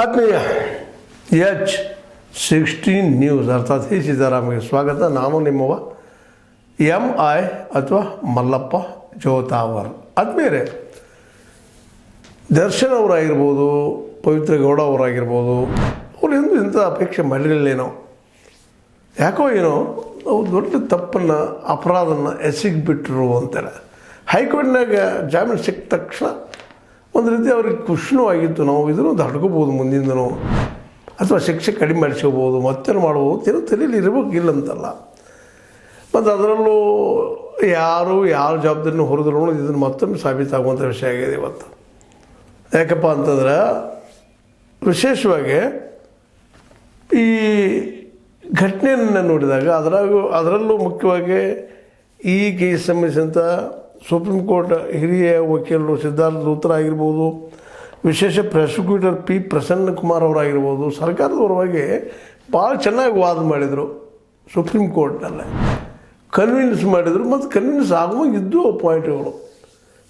ಆತ್ಮೀಯ H16 news ಅರ್ಥಾತ್ ಹಿ ಸಿದ್ದರಾಮಯ್ಯ ಸ್ವಾಗತ. ನಾನು ನಿಮ್ಮವ MI ಅಥವಾ ಮಲ್ಲಪ್ಪ ಜೋತಾವರ್. ಆತ್ಮೀಯರೇ, ದರ್ಶನ್ ಅವರಾಗಿರ್ಬೋದು, ಪವಿತ್ರ ಗೌಡ ಅವರಾಗಿರ್ಬೋದು, ಅವ್ರು ಎಂದೂ ಇಂಥ ಅಪೇಕ್ಷೆ ಮಾಡಿರಲಿಲ್ಲೇನೋ. ಯಾಕೋ ಏನೋ ಅವ್ರು ದೊಡ್ಡ ತಪ್ಪನ್ನು ಅಪರಾಧನ ಎಸಗಿಬಿಟ್ರು ಅಂತಾರೆ. ಹೈಕೋರ್ಟ್ನಾಗ ಜಾಮೀನು ಸಿಕ್ಕ ತಕ್ಷಣ ಒಂದು ರೀತಿ ಅವ್ರಿಗೆ ಖುಷಿನೂ ಆಗಿತ್ತು. ನಾವು ಇದನ್ನು ತಡ್ಕೋಬೋದು ಮುಂದಿಂದನೂ, ಅಥವಾ ಶಿಕ್ಷೆ ಕಡಿಮೆ ಮಾಡಿಸ್ಕೋಬೋದು, ಮತ್ತೇನು ಮಾಡ್ಬೋದು, ಏನೋ ತಲೆಯಲ್ಲಿ ಇರಬೇಕು, ಇಲ್ಲಂತಲ್ಲ. ಮತ್ತು ಅದರಲ್ಲೂ ಯಾರ ಜವಾಬ್ದಾರಿನೂ ಹೊರದ್ರು ಇದನ್ನು ಮತ್ತೊಮ್ಮೆ ಸಾಬೀತಾಗುವಂಥ ವಿಷಯ ಆಗಿದೆ ಇವತ್ತು. ಯಾಕಪ್ಪ ಅಂತಂದ್ರೆ ವಿಶೇಷವಾಗಿ ಈ ಘಟನೆಯನ್ನು ನೋಡಿದಾಗ ಅದರಲ್ಲೂ ಮುಖ್ಯವಾಗಿ ಈ ಕೇಸ್ ಸಂಬಂಧಿಸಿದಂಥ ಸುಪ್ರೀಂ ಕೋರ್ಟ್ ಹಿರಿಯ ವಕೀಲರು ಸಿದ್ಧಾರ್ಥ ಲೂಥ್ರಾ ಆಗಿರ್ಬೋದು, ವಿಶೇಷ ಪ್ರಾಸಿಕ್ಯೂಟರ್ ಪಿ ಪ್ರಸನ್ನ ಕುಮಾರ್ ಅವರಾಗಿರ್ಬೋದು, ಸರ್ಕಾರದವರವಾಗಿ ಭಾಳ ಚೆನ್ನಾಗಿ ವಾದ ಮಾಡಿದರು. ಸುಪ್ರೀಂ ಕೋರ್ಟ್ನಲ್ಲೇ ಕನ್ವಿನ್ಸ್ ಮಾಡಿದರು. ಮತ್ತು ಕನ್ವಿನ್ಸ್ ಆಗುವಾಗಿದ್ದು ಪಾಯಿಂಟ್ಗಳು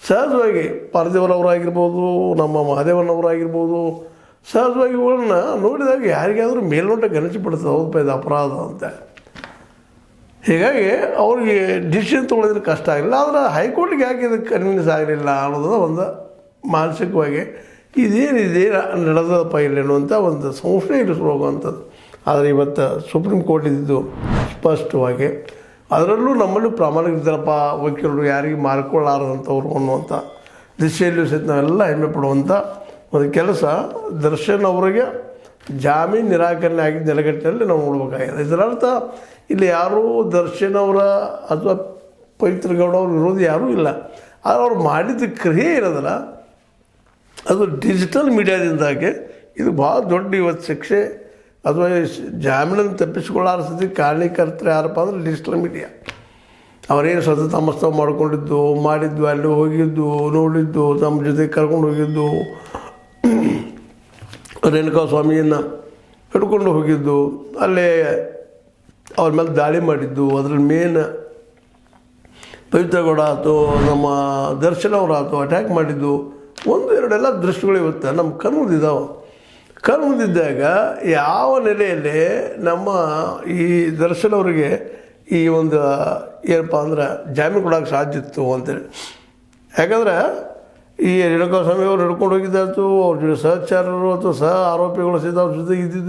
ಸಹಜವಾಗಿ ಪಾರ್ದೇವರವರಾಗಿರ್ಬೋದು, ನಮ್ಮ ಮಹಾದೇವನವರಾಗಿರ್ಬೋದು, ಸಹಜವಾಗಿ ಇವುಗಳನ್ನ ನೋಡಿದಾಗ ಯಾರಿಗಾದರೂ ಮೇಲ್ನೋಟಕ್ಕೆ ಅನಿಸಿಬಿಡ್ತದೆ, ಹೌದಪ್ಪ ಇದು ಅಪರಾಧ ಅಂತ. ಹೀಗಾಗಿ ಅವ್ರಿಗೆ ಡಿಸಿಷನ್ ತೊಗೊಳೋದ್ರೆ ಕಷ್ಟ ಆಗಲಿಲ್ಲ. ಆದರೆ ಹೈಕೋರ್ಟ್ಗೆ ಯಾಕೆ ಇದಕ್ಕೆ ಕನ್ವಿನ್ಸ್ ಆಗಲಿಲ್ಲ ಅನ್ನೋದು ಒಂದು ಮಾನಸಿಕವಾಗಿ ಇದೇನಿದೆ ನಡೆದಪ್ಪ ಇಲ್ಲೇನು ಅಂತ ಒಂದು ಸಂಶಯ ಇರಿಸ್ಬೋಗುವಂಥದ್ದು. ಆದರೆ ಇವತ್ತು ಸುಪ್ರೀಂ ಕೋರ್ಟ್ ಇದ್ದಿದ್ದು ಸ್ಪಷ್ಟವಾಗಿ, ಅದರಲ್ಲೂ ನಮ್ಮಲ್ಲಿ ಪ್ರಾಮಾಣಿಕ ಇದ್ದಾರಪ್ಪ ವಕೀಲರು, ಯಾರಿಗೆ ಮಾರ್ಕೊಳ್ಳಾರದಂಥವ್ರು ಅನ್ನುವಂಥ ದಿಶೆಯಲ್ಲಿ ಸಹಿತ ನಾವೆಲ್ಲ ಹೆಮ್ಮೆ ಪಡುವಂಥ ಒಂದು ಕೆಲಸ ದರ್ಶನ್ ಅವರಿಗೆ ಜಾಮೀನು ನಿರಾಕರಣೆ ಆಗಿದ್ದ ನೆಲೆಗಟ್ಟಿನಲ್ಲಿ ನಾವು ನೋಡಬೇಕಾಗಿದೆ. ಇದರರ್ಥ ಇಲ್ಲಿ ಯಾರೂ ದರ್ಶನ್ ಅವರ ಅಥವಾ ಪವಿತ್ರ ಗೌಡ ಅವ್ರ ವಿರೋಧಿ ಯಾರೂ ಇಲ್ಲ. ಆದರೆ ಅವ್ರು ಮಾಡಿದ ಕ್ರಿಯೆ ಇರೋದಲ್ಲ, ಅದು ಡಿಜಿಟಲ್ ಮೀಡಿಯಾದಿಂದಾಗಿ ಇದು ಭಾಳ ದೊಡ್ಡ ಇವತ್ತು ಶಿಕ್ಷೆ ಅಥವಾ ಜಾಮೀನನ್ನು ತಪ್ಪಿಸಿಕೊಳ್ಳಾರ ಸ್ಥಿತಿ ಕಾರಣೀಕರ್ತರು ಯಾರಪ್ಪ ಅಂದ್ರೆ ಡಿಜಿಟಲ್ ಮೀಡಿಯಾ. ಅವರೇನು ಸ್ವತಃ ತಮ್ಮಸ್ತವ ಮಾಡಿದ್ದು, ಅಲ್ಲಿ ಹೋಗಿದ್ದು, ನೋಡಿದ್ದು, ತಮ್ಮ ಜೊತೆ ಕರ್ಕೊಂಡು ಹೋಗಿದ್ದು, ರೇಣುಕಾ ಸ್ವಾಮಿಯನ್ನು ಹಿಡ್ಕೊಂಡು ಹೋಗಿದ್ದು, ಅಲ್ಲೇ ಅವ್ರ ಮೇಲೆ ದಾಳಿ ಮಾಡಿದ್ದು, ಅದ್ರಲ್ಲಿ ಮೇನ್ ಪವಿತ್ರ ಗೌಡ ಆಯ್ತು, ನಮ್ಮ ದರ್ಶನ್ ಅವರು ಆಯ್ತು ಅಟ್ಯಾಕ್ ಮಾಡಿದ್ದು, ಒಂದು ಎರಡೆಲ್ಲ ದೃಶ್ಯಗಳು ಇವತ್ತು ನಮ್ಮ ಕಣ್ಮುಂದಿದ್ದಾವೆ. ಕಣ್ಮುಂದಿದ್ದಾಗ ಯಾವ ನೆಲೆಯಲ್ಲಿ ನಮ್ಮ ಈ ದರ್ಶನ್ ಅವರಿಗೆ ಈ ಒಂದು ಏನಪ್ಪ ಅಂದ್ರೆ ಜಾಮೀನು ಕೊಡೋಕ್ಕೆ ಸಾಧ್ಯ ಇತ್ತು ಅಂತೇಳಿ. ಯಾಕಂದ್ರೆ ಈ ರೇಣುಕಾ ಸ್ವಾಮಿ ಅವ್ರು ಹಿಡ್ಕೊಂಡು ಹೋಗಿದ್ದಾಯ್ತು, ಅವ್ರ ಜೊತೆ ಸಹಚಾರರು ಅಥವಾ ಸಹ ಆರೋಪಿಗಳು ಸಹಿತ ಅವ್ರ ಜೊತೆ ಇದ್ದಿದ್ದು